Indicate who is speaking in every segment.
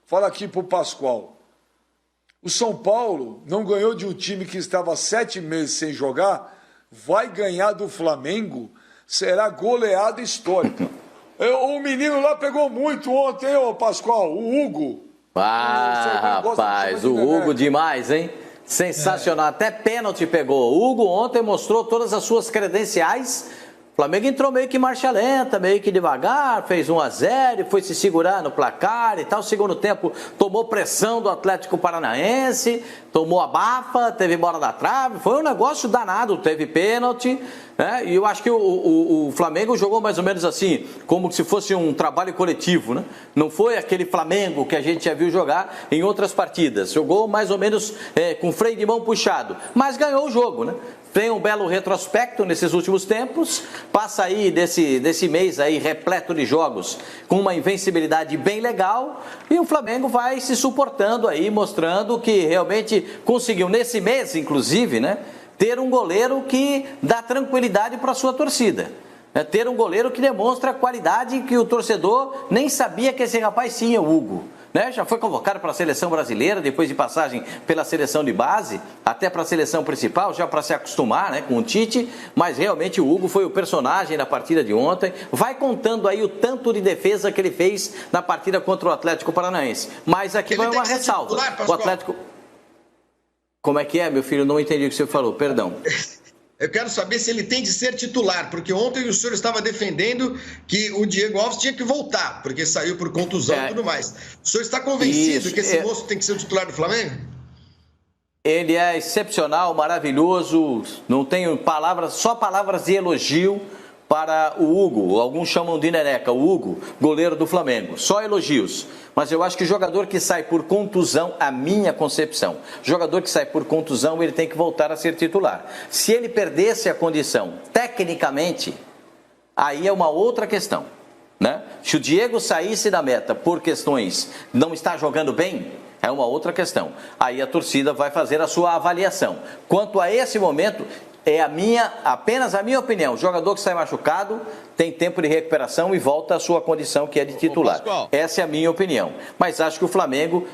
Speaker 1: fala aqui para o Pascoal. O São Paulo não ganhou de um time que estava 7 meses sem jogar, vai ganhar do Flamengo, será goleada histórica. O menino lá pegou muito ontem, ô Pascoal, o Hugo.
Speaker 2: Ah, rapaz, o Hugo demais, hein? Sensacional, até pênalti pegou. O Hugo ontem mostrou todas as suas credenciais. O Flamengo entrou meio que marcha lenta, meio que devagar, fez 1-0, foi se segurar no placar e tal. Segundo tempo, tomou pressão do Atlético Paranaense, tomou a bafa, teve bola da trave. Foi um negócio danado, teve pênalti, né? E eu acho que o Flamengo jogou mais ou menos assim, como se fosse um trabalho coletivo, né? Não foi aquele Flamengo que a gente já viu jogar em outras partidas. Jogou mais ou menos com freio de mão puxado, mas ganhou o jogo, né? Tem um belo retrospecto nesses últimos tempos, passa aí desse mês aí repleto de jogos com uma invencibilidade bem legal e o Flamengo vai se suportando aí, mostrando que realmente conseguiu nesse mês, inclusive, né, ter um goleiro que dá tranquilidade para a sua torcida. Ter um goleiro que demonstra a qualidade que o torcedor nem sabia que esse rapaz tinha, o Hugo. Né? Já foi convocado para a seleção brasileira, depois de passagem pela seleção de base, até para a seleção principal, já para se acostumar, né, com o Tite, mas realmente o Hugo foi o personagem da partida de ontem, vai contando aí o tanto de defesa que ele fez na partida contra o Atlético Paranaense. Mas aqui vai uma ressalva. O Atlético... Como é que é, meu filho? Não entendi o que você falou, perdão.
Speaker 3: Eu quero saber se ele tem de ser titular, porque ontem o senhor estava defendendo que o Diego Alves tinha que voltar, porque saiu por contusão e tudo mais. O senhor está convencido que esse moço tem que ser o titular do Flamengo?
Speaker 2: Ele é excepcional, maravilhoso, não tenho palavras, só palavras de elogio para o Hugo. Alguns chamam de Neneca, o Hugo, goleiro do Flamengo. Só elogios. Mas eu acho que o jogador que sai por contusão, a minha concepção, jogador que sai por contusão, ele tem que voltar a ser titular. Se ele perdesse a condição, tecnicamente, aí é uma outra questão, né? Se o Diego saísse da meta por questões não está jogando bem, é uma outra questão. Aí a torcida vai fazer a sua avaliação. Quanto a esse momento, é apenas a minha opinião. O jogador que sai machucado tem tempo de recuperação e volta à sua condição, que é de titular. Essa é a minha opinião. Mas acho que o Flamengo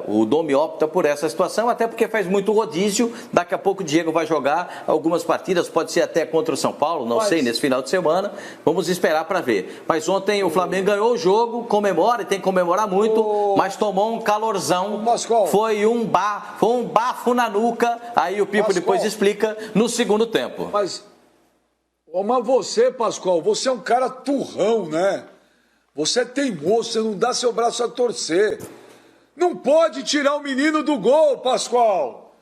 Speaker 2: o Domi opta por essa situação, até porque faz muito rodízio. Daqui a pouco o Diego vai jogar algumas partidas, pode ser até contra o São Paulo, não sei, nesse final de semana. Vamos esperar para ver. Mas ontem o Flamengo ganhou o jogo, comemora e tem que comemorar muito, mas tomou um calorzão. Foi um bafo na nuca. Aí o Pipo depois explica no segundo tempo.
Speaker 1: Mas você, Pascoal, você é um cara turrão, né? Você é teimoso, você não dá seu braço a torcer. Não pode tirar o menino do gol, Pascoal.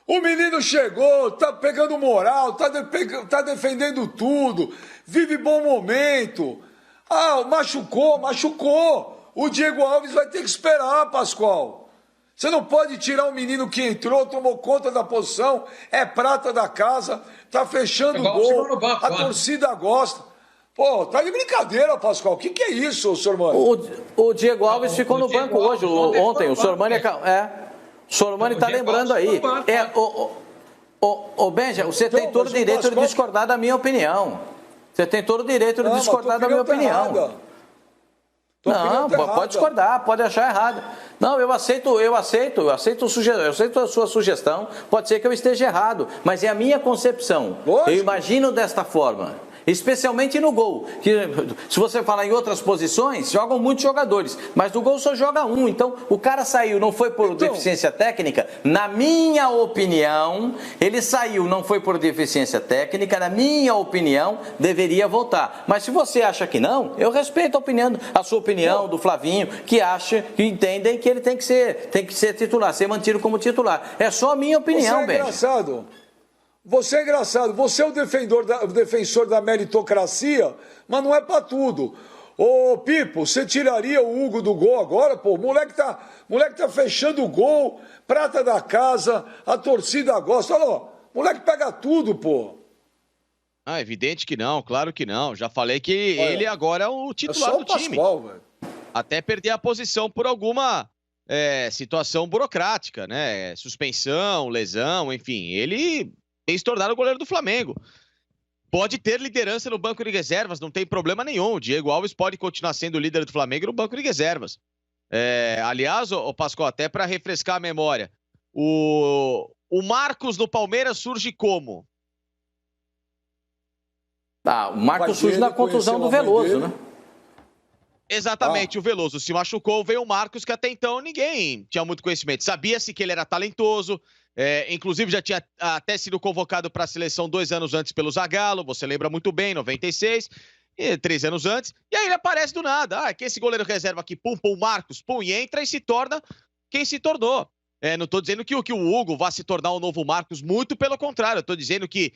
Speaker 1: O menino chegou, tá pegando moral, tá defendendo tudo, vive bom momento. Machucou. O Diego Alves vai ter que esperar, Pascoal. Você não pode tirar um menino que entrou, tomou conta da posição, é prata da casa, tá fechando o gol, a torcida gosta. Pô, tá de brincadeira, Pascoal. O que é isso, senhor Mano?
Speaker 2: O Diego Alves ficou no banco hoje, ontem. O senhor Mani tá lembrando aí. Benja, você tem todo o direito de discordar da minha opinião. Você tem todo o direito de discordar da minha opinião. Não, pode discordar, pode achar errado. Não, eu aceito a sua sugestão. Pode ser que eu esteja errado, mas é a minha concepção. Lógico. Eu imagino desta forma. Especialmente no gol, que se você falar em outras posições, jogam muitos jogadores, mas no gol só joga um, então o cara saiu, não foi por deficiência técnica, na minha opinião, ele saiu, não foi por deficiência técnica, na minha opinião, deveria voltar, mas se você acha que não, eu respeito a sua opinião do Flavinho, que entendem que ele tem que ser titular, ser mantido como titular, é só a minha opinião, Benja.
Speaker 1: Você é engraçado, você é o defensor da meritocracia, mas não é pra tudo. Ô Pipo, você tiraria o Hugo do gol agora, pô? O moleque tá fechando o gol, prata da casa, a torcida gosta. Olha lá, o moleque pega tudo, pô.
Speaker 4: Evidente que não, claro que não. Já falei que ele agora é o titular do time.
Speaker 1: Velho.
Speaker 4: Até perder a posição por alguma situação burocrática, né? Suspensão, lesão, enfim. Ele tem se tornado o goleiro do Flamengo. Pode ter liderança no banco de reservas, não tem problema nenhum. O Diego Alves pode continuar sendo o líder do Flamengo no banco de reservas. Aliás, ô Pascoal, até para refrescar a memória, o Marcos no Palmeiras surge como?
Speaker 2: O Marcos surge na contusão do Veloso, né?
Speaker 4: Exatamente, o Veloso se machucou, veio o Marcos, que até então ninguém tinha muito conhecimento. Sabia-se que ele era talentoso, inclusive já tinha até sido convocado para a seleção 2 anos antes pelo Zagallo, você lembra muito bem, 96, 3 anos antes, e aí ele aparece do nada. Que esse goleiro reserva aqui, pum, Marcos, pum, e entra e se torna quem se tornou. Não estou dizendo que o Hugo vá se tornar o novo Marcos, muito pelo contrário. Estou dizendo que,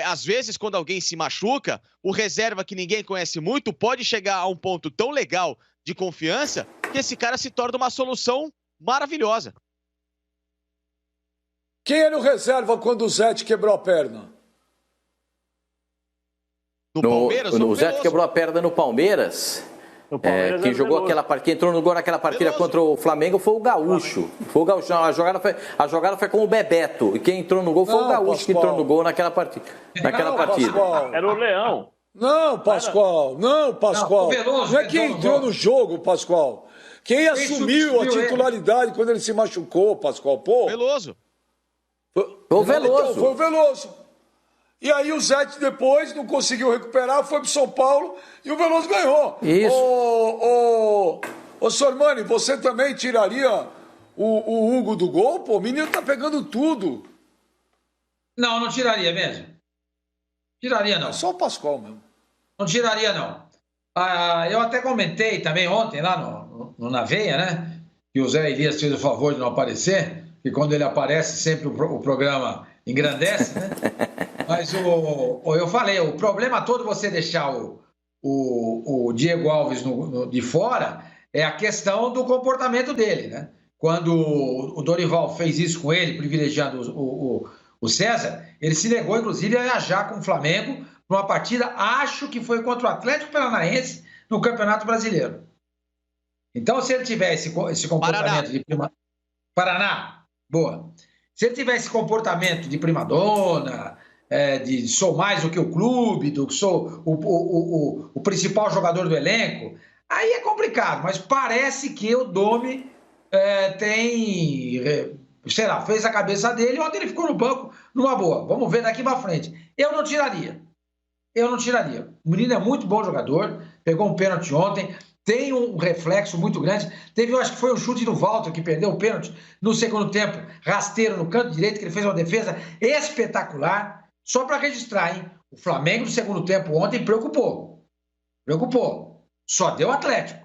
Speaker 4: às vezes, quando alguém se machuca, o reserva que ninguém conhece muito pode chegar a um ponto tão legal de confiança que esse cara se torna uma solução maravilhosa.
Speaker 1: Quem era o reserva quando o Zete quebrou a perna?
Speaker 2: No Palmeiras? O Zete quebrou a perna no Palmeiras. Quem jogou quem entrou no gol naquela partida contra o Flamengo foi o Gaúcho. A jogada foi com o Bebeto. E quem entrou no gol foi o Gaúcho, que entrou no gol naquela partida.
Speaker 5: Era o Leão.
Speaker 1: Não, Pascoal. Não é quem entrou no jogo, Pascoal. Quem assumiu a titularidade quando ele se machucou, Pascoal?
Speaker 4: Veloso.
Speaker 1: Foi o Veloso. Foi o Veloso. E aí o Zete depois não conseguiu recuperar, foi pro São Paulo e o Veloso ganhou.
Speaker 2: Isso.
Speaker 1: Ô Sormani, você também tiraria o Hugo do gol? Pô, o menino tá pegando tudo.
Speaker 6: Não tiraria mesmo. Tiraria não.
Speaker 1: É só o Pascoal mesmo.
Speaker 6: Não tiraria não. Eu até comentei também ontem lá no Na Veia, né? Que o Zé Elias fez o favor de não aparecer, que quando ele aparece sempre o programa engrandece, né? Mas eu falei, o problema todo você deixar o Diego Alves de fora é a questão do comportamento dele, né? Quando o Dorival fez isso com ele, privilegiando o César, ele se negou, inclusive, a viajar com o Flamengo numa partida, acho que foi contra o Atlético Paranaense no Campeonato Brasileiro. Então, se ele tiver esse comportamento de Paraná, boa. Se ele tiver esse comportamento de primadona, de sou mais do que o clube, sou o principal jogador do elenco, aí é complicado, mas parece que o Domi fez a cabeça dele, ontem ele ficou no banco numa boa. Vamos ver daqui para frente. Eu não tiraria. O menino é muito bom jogador, pegou um pênalti ontem, tem um reflexo muito grande. Eu acho que foi um chute do Walter que perdeu o pênalti no segundo tempo, rasteiro no canto direito, que ele fez uma defesa espetacular. Só para registrar, hein? O Flamengo no segundo tempo ontem preocupou. Só deu Atlético.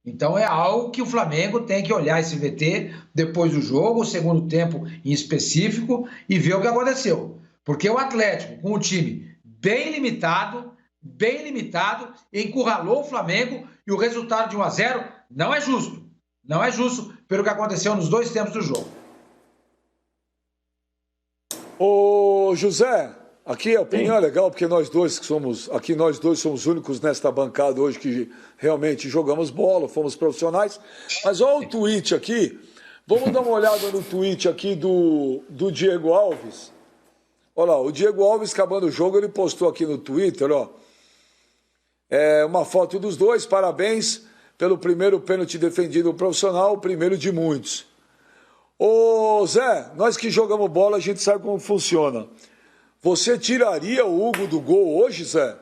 Speaker 6: Então é algo que o Flamengo tem que olhar esse VT depois do jogo, o segundo tempo em específico, e ver o que aconteceu. Porque o Atlético, com um time bem limitado, encurralou o Flamengo e o resultado de 1-0 não é justo. Não é justo pelo que aconteceu nos 2 tempos do jogo.
Speaker 1: Ô José, aqui a opinião é legal, porque nós dois somos únicos nesta bancada hoje que realmente jogamos bola, fomos profissionais. Mas olha o tweet aqui, vamos dar uma olhada no tweet aqui do Diego Alves. Olha lá, o Diego Alves, acabando o jogo, ele postou aqui no Twitter, uma foto dos dois, parabéns pelo primeiro pênalti defendido profissional, o primeiro de muitos. Ô Zé, nós que jogamos bola, a gente sabe como funciona. Você tiraria o Hugo do gol hoje, Zé?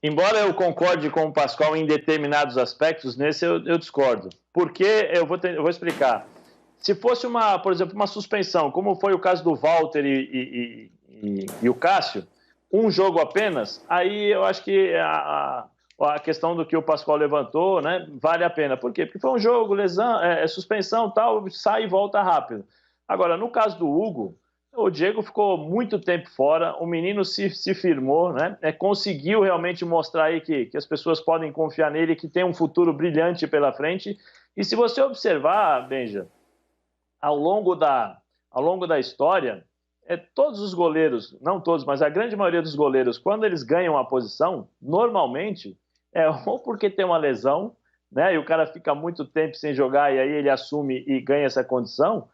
Speaker 5: Embora eu concorde com o Pascoal em determinados aspectos, nesse eu discordo. Porque eu vou explicar. Se fosse, por exemplo, uma suspensão, como foi o caso do Walter e o Cássio, um jogo apenas, aí eu acho que a questão do que o Pascoal levantou, né, vale a pena. Por quê? Porque foi um jogo, lesão, suspensão, tal, sai e volta rápido. Agora, no caso do Hugo, o Diego ficou muito tempo fora, o menino se firmou, né, conseguiu realmente mostrar aí que as pessoas podem confiar nele, que tem um futuro brilhante pela frente. E se você observar, Benja, ao longo da história, todos os goleiros, não todos, mas a grande maioria dos goleiros, quando eles ganham a posição, normalmente ou porque tem uma lesão, né, e o cara fica muito tempo sem jogar e aí ele assume e ganha essa condição,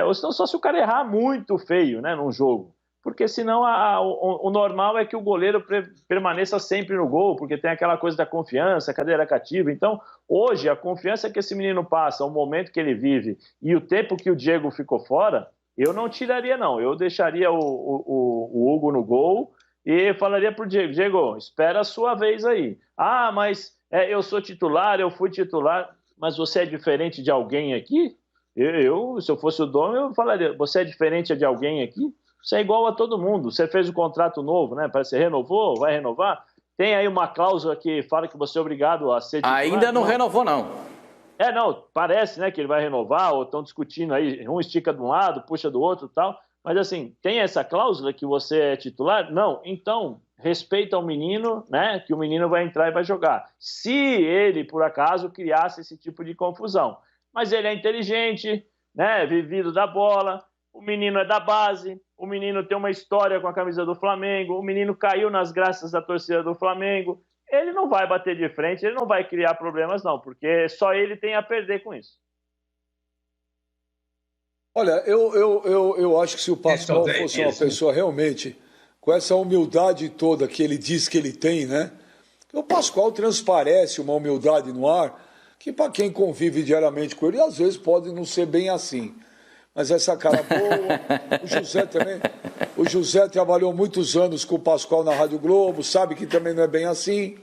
Speaker 5: ou senão só se o cara errar muito feio, né, num jogo. porque senão o normal é que o goleiro permaneça sempre no gol, porque tem aquela coisa da confiança, cadeira cativa. Então, hoje, a confiança que esse menino passa, o momento que ele vive e o tempo que o Diego ficou fora, eu não tiraria, não. Eu deixaria o Hugo no gol e falaria para o Diego, Diego, espera a sua vez aí. Ah, mas eu sou titular, eu fui titular, mas você é diferente de alguém aqui? Se eu fosse o dono, eu falaria, você é diferente de alguém aqui? Você é igual a todo mundo. Você fez um contrato novo, né? Parece que você renovou, vai renovar. Tem aí uma cláusula que fala que você é obrigado a ser titular.
Speaker 2: Ainda não renovou, não.
Speaker 5: Não, parece, né, que ele vai renovar, ou estão discutindo aí, um estica de um lado, puxa do outro e tal. Mas, assim, tem essa cláusula que você é titular? Não. Então, respeita o menino, né, que o menino vai entrar e vai jogar. Se ele, por acaso, criasse esse tipo de confusão. Mas ele é inteligente, né, vivido da bola, o menino é da base, o menino tem uma história com a camisa do Flamengo, o menino caiu nas graças da torcida do Flamengo. Ele não vai bater de frente, ele não vai criar problemas, não, porque só ele tem a perder com isso.
Speaker 1: Olha, eu acho que se o Pascoal fosse uma pessoa realmente com essa humildade toda que ele diz que ele tem, né? O Pascoal transparece uma humildade no ar que, para quem convive diariamente com ele, às vezes pode não ser bem assim. Mas essa cara boa, o José também. O José trabalhou muitos anos com o Pascoal na Rádio Globo, sabe que também não é bem assim.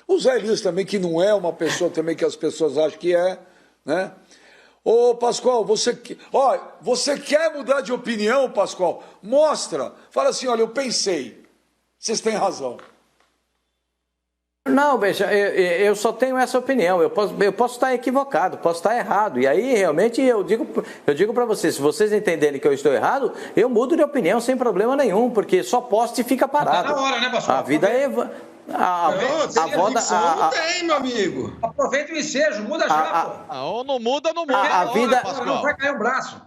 Speaker 1: O Zé Elias também, que não é uma pessoa também que as pessoas acham que é, né? Ô, Pascoal, você quer mudar de opinião, Pascoal? Mostra. Fala assim, olha, eu pensei. Vocês têm razão.
Speaker 2: Não, veja, eu só tenho essa opinião. Eu posso estar equivocado, posso estar errado. E aí, realmente, eu digo para vocês, se vocês entenderem que eu estou errado, eu mudo de opinião sem problema nenhum, porque só poste e fica parado.
Speaker 6: Tá na hora, né, Pascoal?
Speaker 2: A vida é...
Speaker 3: Não tem, meu amigo.
Speaker 6: Aproveita o ensejo, muda já, pô.
Speaker 4: Ou não muda, não muda.
Speaker 2: A vida...
Speaker 6: Não vai cair o braço.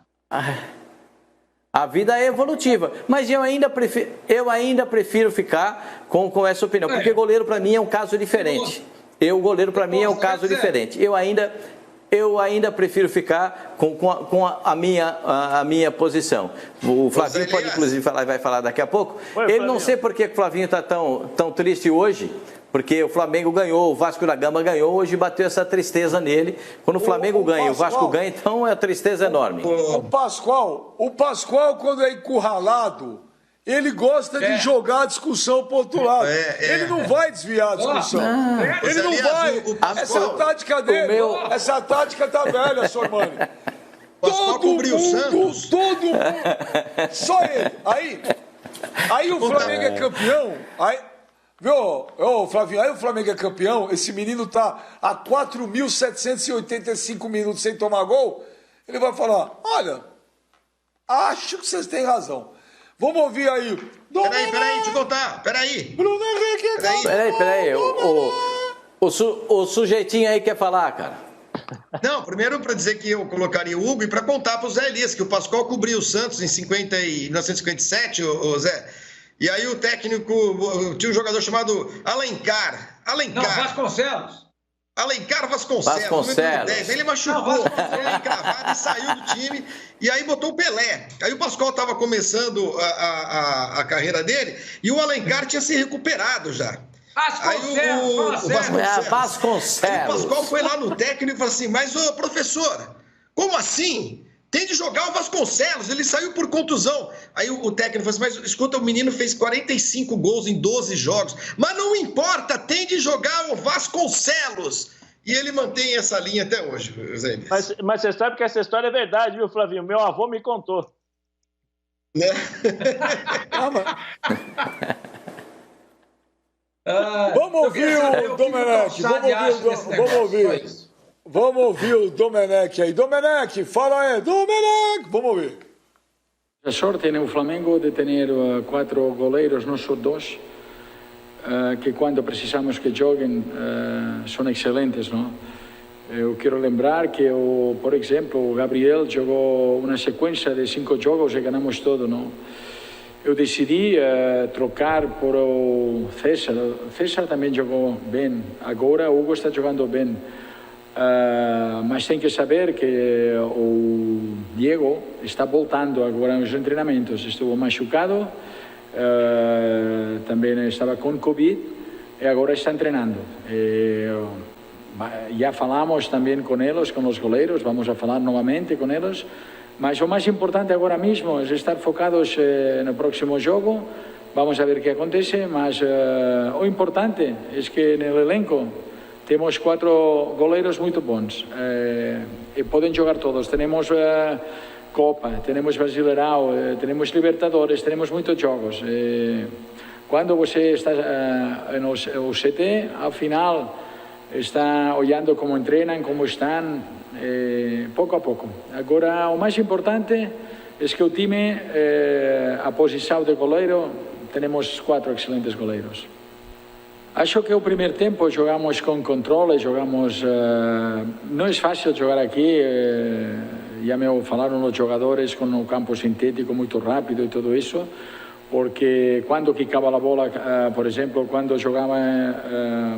Speaker 2: A vida é evolutiva, mas eu ainda prefiro ficar com essa opinião, porque goleiro para mim é um caso diferente. Goleiro para mim é um caso diferente. Eu ainda prefiro ficar com a minha posição. O Flavinho pode inclusive vai falar daqui a pouco. Ele não sei por que o Flavinho está tão triste hoje. Porque o Flamengo ganhou, o Vasco da Gama ganhou, hoje bateu essa tristeza nele. Quando o Flamengo ganha e o Vasco ganha, então é a tristeza enorme.
Speaker 1: O Pascoal, quando é encurralado, ele gosta de jogar a discussão para o outro lado. Ele não vai desviar a discussão. Ele não vai. Essa é a tática dele. Essa tática tá velha, Sormani. Todo mundo. Só ele. Aí o Flamengo é campeão. Viu, Flavinho, aí o Flamengo é campeão, esse menino tá há 4.785 minutos sem tomar gol, ele vai falar, olha, acho que vocês têm razão. Vamos ouvir aí.
Speaker 3: Peraí, deixa eu contar, peraí.
Speaker 1: Bruno Henrique.
Speaker 2: Peraí, o sujeitinho aí quer falar, cara.
Speaker 3: Não, primeiro para dizer que eu colocaria o Hugo e para contar para o Zé Elias, que o Pascoal cobriu o Santos em 1957, o Zé. E aí o técnico, tinha um jogador chamado Alencar.
Speaker 6: Não, Vasconcelos.
Speaker 3: Alencar Vasconcelos. Ele machucou, foi encravado e saiu do time. E aí botou o Pelé. Aí o Pascoal estava começando a carreira dele e o Alencar tinha se recuperado já.
Speaker 2: Vasconcelos.
Speaker 3: Aí o Pascoal foi lá no técnico e falou assim, mas ô professor, como assim? Tem de jogar o Vasconcelos, ele saiu por contusão. Aí o técnico falou assim, mas escuta, o menino fez 45 gols em 12 jogos. Mas não importa, tem de jogar o Vasconcelos. E ele mantém essa linha até hoje, Zé.
Speaker 5: Mas você sabe que essa história é verdade, viu, Flavinho? Meu avô me contou.
Speaker 3: Né?
Speaker 1: Vamos ouvir o Domenech. Vamos ouvir o Domenech aí. Domenech, fala aí. Domenech, vamos ouvir.
Speaker 7: A sorte no Flamengo de ter 4 goleiros, não só 2, que quando precisamos que joguem são excelentes, não? Eu quero lembrar que, por exemplo, o Gabriel jogou uma sequência de 5 jogos e ganhamos todo, não? Eu decidi trocar por o César. O César também jogou bem. Agora o Hugo está jogando bem. Mas tem que saber que o Diego está voltando agora nos treinamentos. Estuvo machucado, também estava com Covid e agora está treinando. Já falamos também com eles, com os goleiros, vamos a falar novamente com eles. Mas o mais importante agora mesmo é estar focados no próximo jogo. Vamos a ver o que acontece, mas o importante é que no elenco temos 4 goleiros muito bons. E podem jogar todos. Temos Copa, temos Brasileirão, temos Libertadores, temos muitos jogos. Quando você está no CT, ao final está olhando como treinam, como estão, pouco a pouco. Agora, o mais importante é que o time, a posição de goleiro, temos 4 excelentes goleiros. Acho que o primeiro tempo jogamos com controle, jogamos... não é fácil jogar aqui, já me falaram os jogadores com o campo sintético muito rápido e tudo isso, porque quando quicava a bola, por exemplo, quando jogava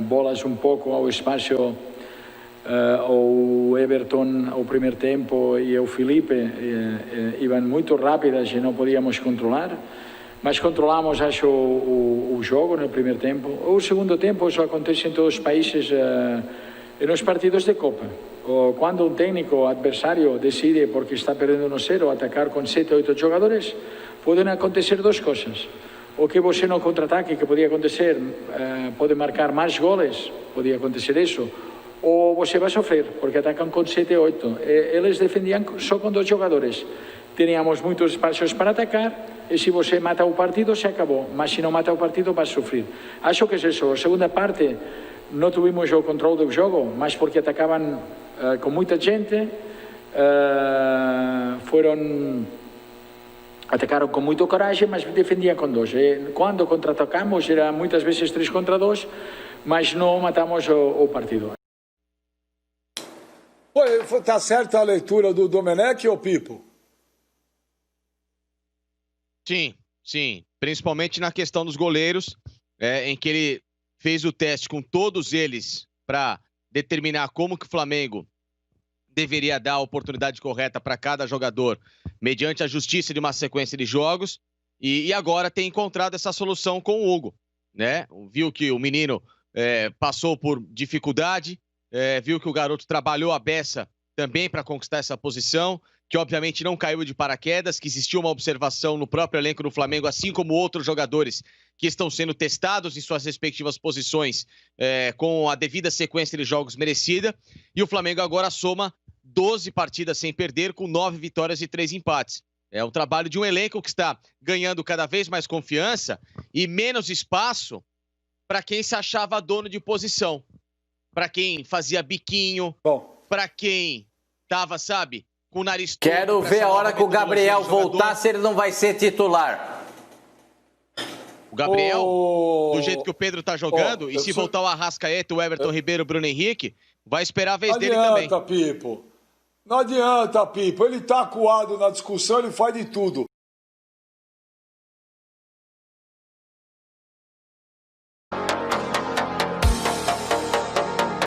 Speaker 7: bolas um pouco ao espaço, o Everton, o primeiro tempo, e o Felipe, iam muito rápidas e não podíamos controlar. Mas controlamos, acho, o jogo no primeiro tempo. O segundo tempo, isso acontece em todos os países, nos partidos de Copa. Quando um técnico adversário decide, porque está perdendo 1-0, atacar com 7 ou 8 jogadores, podem acontecer 2 coisas. O que você no contra-ataque, que podia acontecer, pode marcar mais goles, podia acontecer isso, ou você vai sofrer, porque atacam com 7 ou 8. Eles defendiam só com 2 jogadores. Teníamos muitos espaços para atacar, e se você mata o partido, se acabou. Mas se não mata o partido, vai sofrer. Acho que é isso. A segunda parte, não tivemos o controle do jogo, mas porque atacavam com muita gente, atacaram com muita coragem, mas defendiam com 2. Quando contra-atacamos, era muitas vezes 3 contra 2, mas não matamos o partido.
Speaker 1: Tá certa a leitura do Domenech, ou Pipo?
Speaker 4: Sim, sim. Principalmente na questão dos goleiros, em que ele fez o teste com todos eles para determinar como que o Flamengo deveria dar a oportunidade correta para cada jogador, mediante a justiça de uma sequência de jogos, e agora tem encontrado essa solução com o Hugo, né? Viu que o menino passou por dificuldade, viu que o garoto trabalhou a beça também para conquistar essa posição, que obviamente não caiu de paraquedas, que existiu uma observação no próprio elenco do Flamengo, assim como outros jogadores que estão sendo testados em suas respectivas posições, com a devida sequência de jogos merecida, e o Flamengo agora soma 12 partidas sem perder, com 9 vitórias e 3 empates. É o trabalho de um elenco que está ganhando cada vez mais confiança e menos espaço para quem se achava dono de posição, para quem fazia biquinho, para quem estava, sabe, com o nariz todo.
Speaker 2: Quero ver a hora que o Gabriel voltar, se ele não vai ser titular.
Speaker 4: O Gabriel, do jeito que o Pedro tá jogando, e se voltar o Arrascaeta, o Everton Ribeiro, o Bruno Henrique, vai esperar a vez dele também.
Speaker 1: Não adianta, Pipo. Ele tá acuado na discussão, ele faz de tudo.